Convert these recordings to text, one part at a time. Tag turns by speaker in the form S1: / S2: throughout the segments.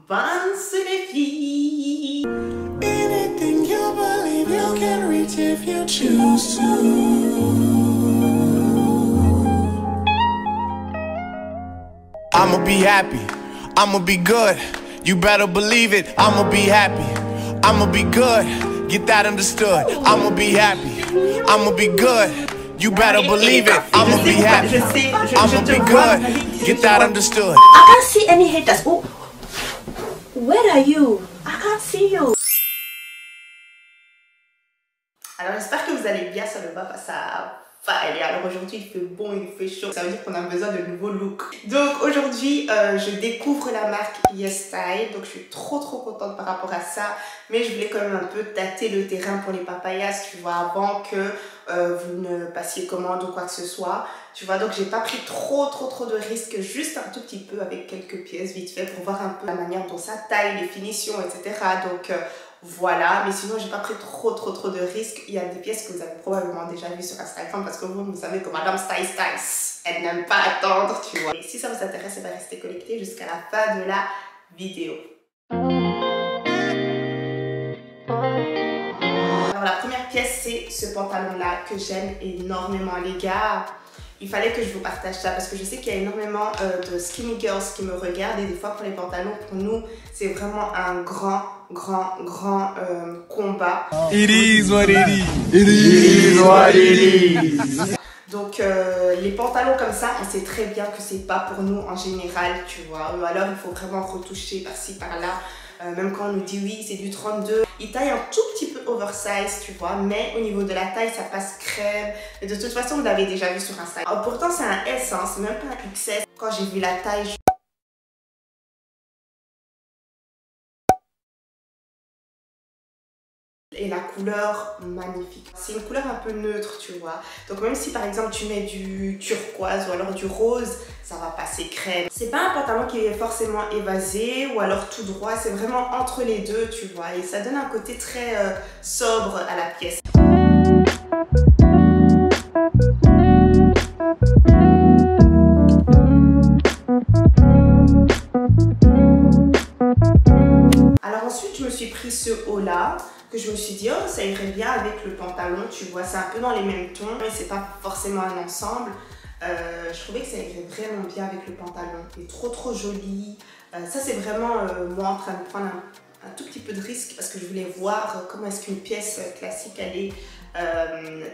S1: Vince les filles.
S2: Anything you believe you can reach if you choose to.
S3: I'ma be happy, I'ma be good. You better believe it, I'ma be happy, I'ma be good. Get that understood. I'ma be happy, I'ma be good. You better believe it, I'ma be happy, I'ma be good. Get that understood.
S1: I can't see any haters. Oh, where are you? I can't see you. Alors j'espère que vous allez bien, ça ne va pas, ça va aller. Alors aujourd'hui il fait bon, il fait chaud, ça veut dire qu'on a besoin de nouveaux looks. Donc aujourd'hui je découvre la marque YesStyle, donc je suis trop contente par rapport à ça. Mais je voulais quand même un peu tâter le terrain pour les papayas, tu vois, avant que vous ne passiez commande ou quoi que ce soit. Tu vois, donc j'ai pas pris trop de risques, juste un tout petit peu avec quelques pièces vite fait pour voir un peu la manière dont ça taille, les finitions, etc. Donc voilà, mais sinon j'ai pas pris trop de risques. Il y a des pièces que vous avez probablement déjà vues sur Instagram parce que vous savez que Madame Style, elle n'aime pas attendre, tu vois. Et si ça vous intéresse, bah restez connectés jusqu'à la fin de la vidéo. Alors la première pièce, c'est ce pantalon là que j'aime énormément les gars. Il fallait que je vous partage ça parce que je sais qu'il y a énormément de skinny girls qui me regardent et des fois pour les pantalons, pour nous, c'est vraiment un grand combat.
S3: It is what it is. It is what it is.
S1: Donc les pantalons comme ça, on sait très bien que c'est pas pour nous en général, tu vois. Ou alors il faut vraiment retoucher par-ci par-là. Même quand on nous dit oui, c'est du 32. Il taille un tout petit peu oversize, tu vois. Mais au niveau de la taille, ça passe crème. Et de toute façon, vous l'avez déjà vu sur Instagram. Alors, pourtant, c'est un S, hein, c'est même pas un XS. Quand j'ai vu la taille, et la couleur magnifique. C'est une couleur un peu neutre, tu vois. Donc même si par exemple tu mets du turquoise ou alors du rose, ça va passer crème. C'est pas un pantalon qui est forcément évasé ou alors tout droit, c'est vraiment entre les deux, tu vois. Et ça donne un côté très sobre à la pièce. Alors ensuite, je me suis pris ce haut là. Que je me suis dit, oh, ça irait bien avec le pantalon, tu vois, c'est un peu dans les mêmes tons, mais c'est pas forcément un ensemble. Je trouvais que ça irait vraiment bien avec le pantalon. Il est trop joli. Ça, c'est vraiment moi en train de prendre un tout petit peu de risque parce que je voulais voir comment est-ce qu'une pièce classique elle est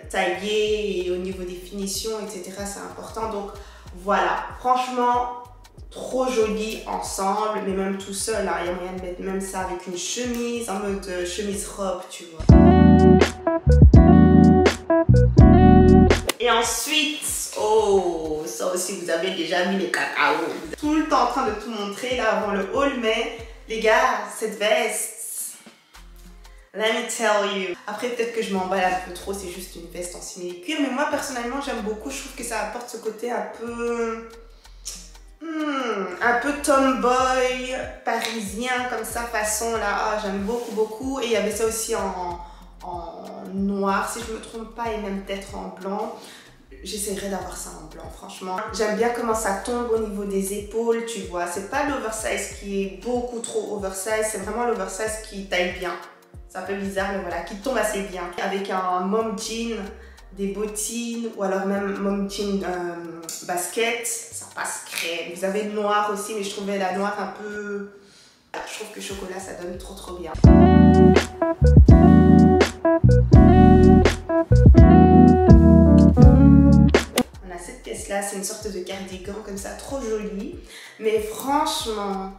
S1: taillée et au niveau des finitions, etc. C'est important. Donc voilà, franchement, trop joli ensemble, mais même tout seul, hein, il y a moyen de mettre même ça avec une chemise, en mode chemise robe, tu vois. Et ensuite, oh, ça aussi vous avez déjà mis les cacao. Tout le temps en train de tout montrer là avant le haul, mais les gars, cette veste, let me tell you. Après peut-être que je m'emballe un peu trop, c'est juste une veste en simili-cuir, mais moi personnellement j'aime beaucoup, je trouve que ça apporte ce côté un peu tomboy, parisien comme ça, façon là, ah, j'aime beaucoup. Et il y avait ça aussi en noir, si je me trompe pas, et même peut-être en blanc. J'essaierai d'avoir ça en blanc, franchement. J'aime bien comment ça tombe au niveau des épaules, tu vois. C'est pas l'oversize qui est beaucoup trop oversize, c'est vraiment l'oversize qui taille bien. C'est un peu bizarre, mais voilà, qui tombe assez bien. Avec un mom jean, des bottines ou alors même mom jean basket, ça passe crème. Vous avez le noir aussi, mais je trouvais la noire un peu... Je trouve que chocolat ça donne trop bien. On a cette pièce là, c'est une sorte de cardigan comme ça, trop joli. Mais franchement,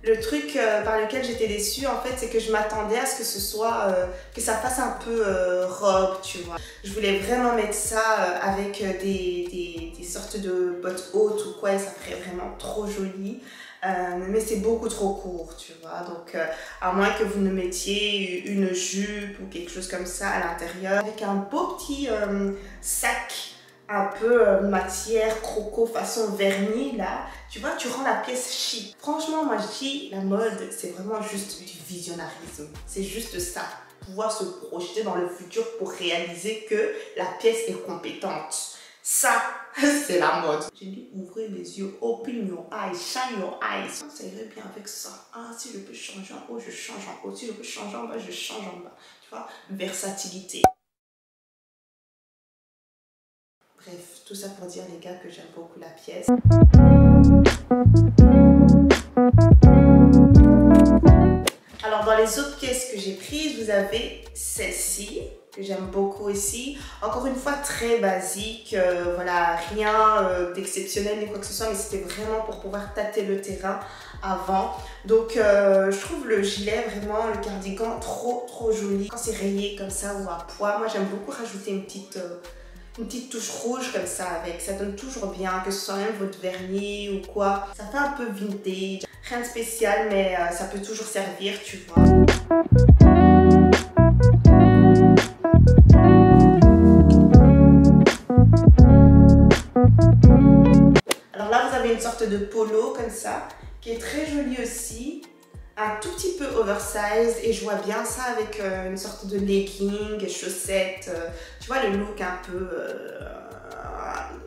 S1: le truc par lequel j'étais déçue en fait, c'est que je m'attendais à ce que ce soit, que ça fasse un peu robe, tu vois. Je voulais vraiment mettre ça avec des sortes de bottes hautes ou quoi, et ça ferait vraiment trop joli. Mais c'est beaucoup trop court, tu vois. Donc, à moins que vous ne mettiez une jupe ou quelque chose comme ça à l'intérieur, avec un beau petit sac un peu matière croco façon vernis là, tu vois, tu rends la pièce chic. Franchement, moi je dis, la mode c'est vraiment juste du visionnarisme, c'est juste ça, pouvoir se projeter dans le futur pour réaliser que la pièce est compétente. Ça, C'est la mode. J'ai dit ouvrez les yeux, open your eyes, shine your eyes. Ça irait bien avec ça. Ah, si je peux changer en haut, je change en haut. Si je peux changer en bas, je change en bas. Tu vois, versatilité. Bref, tout ça pour dire les gars que j'aime beaucoup la pièce. Alors dans les autres pièces que j'ai prises, vous avez celle-ci que j'aime beaucoup aussi. Encore une fois très basique, voilà, rien d'exceptionnel ni quoi que ce soit, mais c'était vraiment pour pouvoir tâter le terrain avant. Donc je trouve le gilet, vraiment le cardigan trop joli. Quand c'est rayé comme ça ou à pois, moi j'aime beaucoup rajouter une petite touche rouge comme ça avec, ça donne toujours bien, que ce soit même votre vernis ou quoi. Ça fait un peu vintage, rien de spécial mais ça peut toujours servir, tu vois. Alors là vous avez une sorte de polo comme ça, qui est très joli aussi. Un tout petit peu oversize et je vois bien ça avec une sorte de legging, chaussettes, tu vois le look un peu...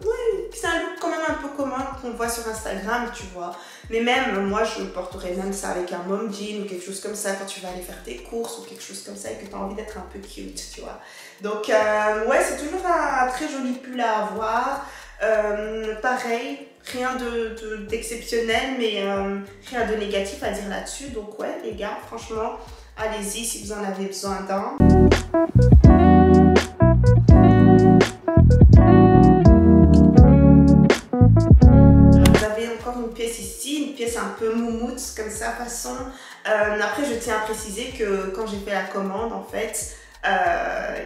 S1: oui, c'est un look quand même un peu commun qu'on voit sur Instagram, tu vois. Mais même, moi je porterais même ça avec un mom jean ou quelque chose comme ça quand tu vas aller faire tes courses ou quelque chose comme ça et que tu as envie d'être un peu cute, tu vois. Donc ouais, c'est toujours un très joli pull à avoir. Pareil, rien d'exceptionnel mais rien de négatif à dire là-dessus. Donc ouais les gars, franchement allez-y si vous en avez besoin d'un. Vous avez encore une pièce ici, une pièce un peu moumoute comme ça façon. Après je tiens à préciser que quand j'ai fait la commande en fait,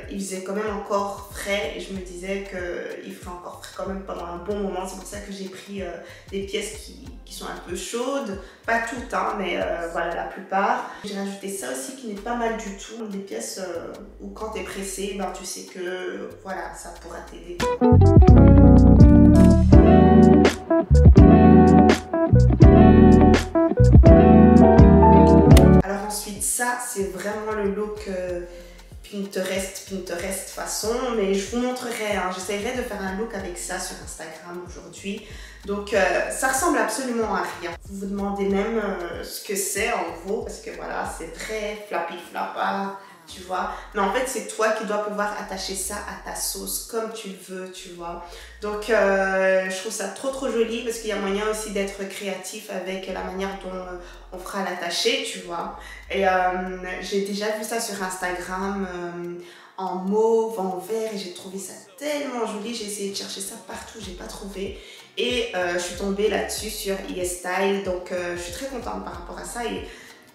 S1: il faisait quand même encore frais et je me disais qu'il ferait encore frais quand même pendant un bon moment. C'est pour ça que j'ai pris des pièces qui sont un peu chaudes, pas toutes hein, mais voilà la plupart. J'ai rajouté ça aussi qui n'est pas mal du tout, des pièces où quand tu es pressé, ben, tu sais que voilà ça pourra t'aider. Alors ensuite ça c'est vraiment le look Pinterest façon, mais je vous montrerai, hein, j'essaierai de faire un look avec ça sur Instagram aujourd'hui. Donc ça ressemble absolument à rien. Vous vous demandez même ce que c'est en gros, parce que voilà, c'est très flappy flappa, tu vois. Mais en fait, c'est toi qui dois pouvoir attacher ça à ta sauce comme tu le veux, tu vois. Donc je trouve ça trop joli parce qu'il y a moyen aussi d'être créatif avec la manière dont on fera l'attacher, tu vois. Et j'ai déjà vu ça sur Instagram en mauve, en vert et j'ai trouvé ça tellement joli. J'ai essayé de chercher ça partout, j'ai pas trouvé. Et je suis tombée là-dessus sur YesStyle, donc je suis très contente par rapport à ça et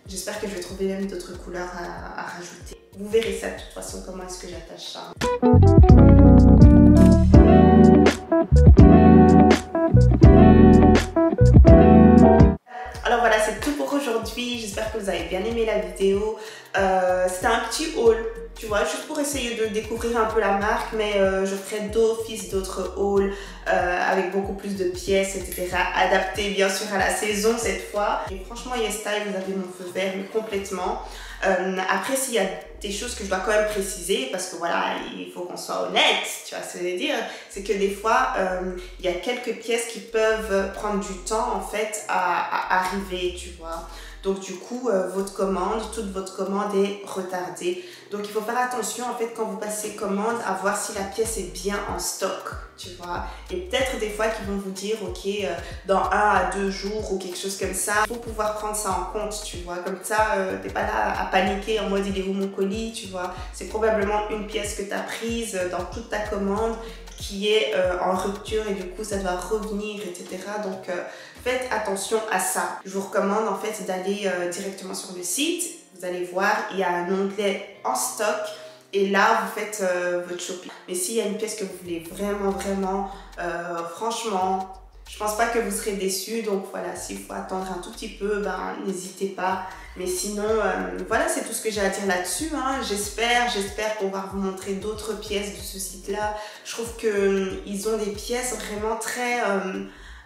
S1: j'espère que je vais trouver même d'autres couleurs à rajouter. Vous verrez ça de toute façon, comment est-ce que j'attache ça. Alors voilà, c'est tout pour aujourd'hui. J'espère que vous avez bien aimé la vidéo. C'était un petit haul, tu vois, juste pour essayer de découvrir un peu la marque, mais je ferai d'office d'autres hauls avec beaucoup plus de pièces, etc. Adaptés bien sûr à la saison cette fois. Et franchement, YesStyle, vous avez mon feu vert, mais complètement. Après, s'il y a des choses que je dois quand même préciser, parce que voilà, il faut qu'on soit honnête, tu vois ce que je veux dire, c'est que des fois, il y a quelques pièces qui peuvent prendre du temps en fait à arriver, tu vois. Donc du coup, toute votre commande est retardée. Donc il faut faire attention en fait quand vous passez commande à voir si la pièce est bien en stock, tu vois. Et peut-être des fois qu'ils vont vous dire, ok, dans 1 à 2 jours ou quelque chose comme ça. Il faut pouvoir prendre ça en compte, tu vois. Comme ça, t'es pas là à paniquer en mode il est où mon colis, tu vois. C'est probablement une pièce que tu as prise dans toute ta commande qui est en rupture et du coup ça doit revenir, etc. Donc faites attention à ça. Je vous recommande en fait d'aller directement sur le site. Vous allez voir, il y a un onglet en stock et là vous faites votre shopping. Mais s'il y a une pièce que vous voulez vraiment, franchement, je pense pas que vous serez déçus. Donc voilà, s'il faut attendre un tout petit peu, ben n'hésitez pas. Mais sinon, voilà, c'est tout ce que j'ai à dire là-dessus. Hein. J'espère pouvoir vous montrer d'autres pièces de ce site-là. Je trouve qu'ils ont des pièces vraiment très...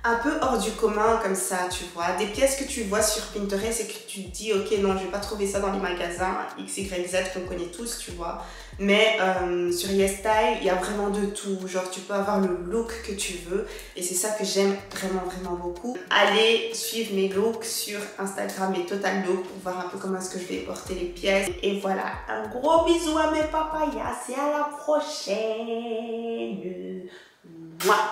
S1: un peu hors du commun comme ça, tu vois. Des pièces que tu vois sur Pinterest et que tu te dis, ok, non, je vais pas trouver ça dans les magasins XYZ qu'on connaît tous, tu vois. Mais sur YesStyle, il y a vraiment de tout. Genre, tu peux avoir le look que tu veux et c'est ça que j'aime vraiment, vraiment beaucoup. Allez suivre mes looks sur Instagram et Total Look pour voir un peu comment est-ce que je vais porter les pièces. Et voilà, un gros bisou à mes papayas et à la prochaine. Mouah.